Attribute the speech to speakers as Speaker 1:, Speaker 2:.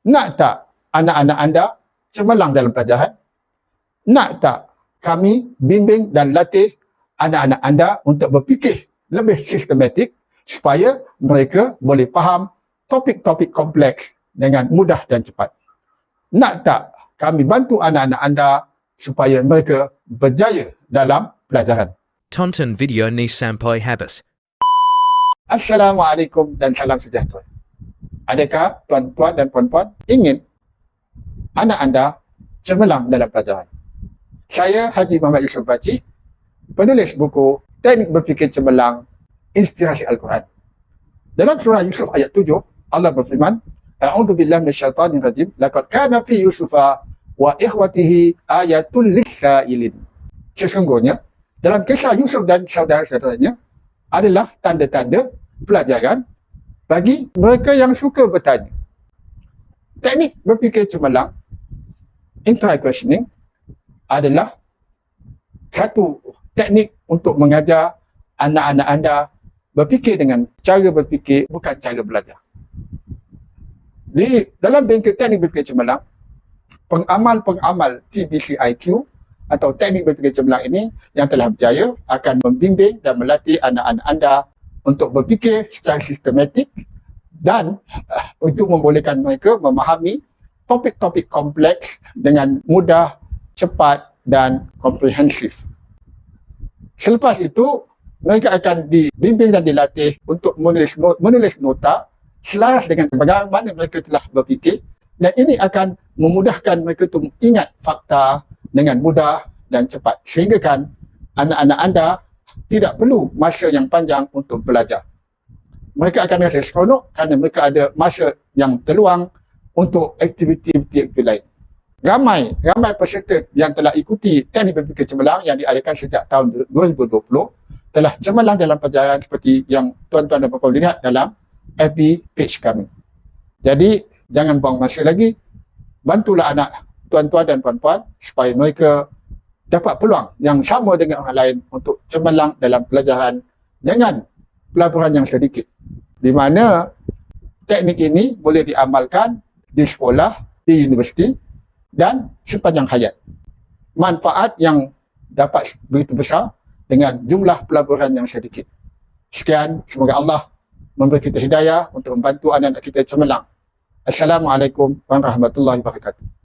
Speaker 1: Nak tak anak-anak anda cemerlang dalam pelajaran? Nak tak kami bimbing dan latih anak-anak anda untuk berfikir lebih sistematik supaya mereka boleh faham topik-topik kompleks dengan mudah dan cepat? Nak tak kami bantu anak-anak anda supaya mereka berjaya dalam pelajaran?
Speaker 2: Tonton video ni sampai habis.
Speaker 1: Assalamualaikum dan salam sejahtera. Adakah tuan-tuan dan puan-puan ingin anak anda cemerlang dalam pelajaran? Saya Haji Muhammad Yusof Baci, penulis buku Teknik Berfikir Cemerlang Inspirasi Al-Quran. Dalam surah Yusuf ayat 7, Allah berfirman, A'udzubillahi minasyaitanir rajim, laqad kana fi Yusufa wa ikhwatihi ayatul lis-sa'ilin. Sesungguhnya dalam kisah Yusuf dan saudara-saudaranya adalah tanda-tanda pelajaran bagi mereka yang suka bertanya. Teknik berfikir cemerlang, intra-questioning, adalah satu teknik untuk mengajar anak-anak anda berfikir dengan cara berfikir, bukan cara belajar. Di dalam bengkel teknik berfikir cemerlang, pengamal-pengamal TBCIQ atau teknik berfikir cemerlang ini yang telah berjaya akan membimbing dan melatih anak-anak anda untuk berfikir secara sistematik dan untuk membolehkan mereka memahami topik-topik kompleks dengan mudah, cepat dan komprehensif. Selepas itu, mereka akan dibimbing dan dilatih untuk menulis nota selaras dengan bagaimana mereka telah berfikir, dan ini akan memudahkan mereka untuk ingat fakta dengan mudah dan cepat, sehingga kan anak-anak anda tidak perlu masa yang panjang untuk belajar. Mereka akan rasa seronok kerana mereka ada masa yang terluang untuk aktiviti-aktiviti lain. Ramai peserta yang telah ikuti teknik berfikir cemerlang yang diadakan sejak tahun 2020 telah cemerlang dalam pelajaran seperti yang tuan-tuan dan puan-puan lihat dalam FB page kami. Jadi, jangan buang masa lagi. Bantulah anak tuan-tuan dan puan-puan supaya mereka dapat peluang yang sama dengan orang lain untuk cemerlang dalam pelajaran dengan pelaburan yang sedikit, di mana teknik ini boleh diamalkan di sekolah, di universiti dan sepanjang hayat. Manfaat yang dapat begitu besar dengan jumlah pelaburan yang sedikit. Sekian, semoga Allah memberi kita hidayah untuk membantu anak-anak kita cemerlang. Assalamualaikum warahmatullahi wabarakatuh.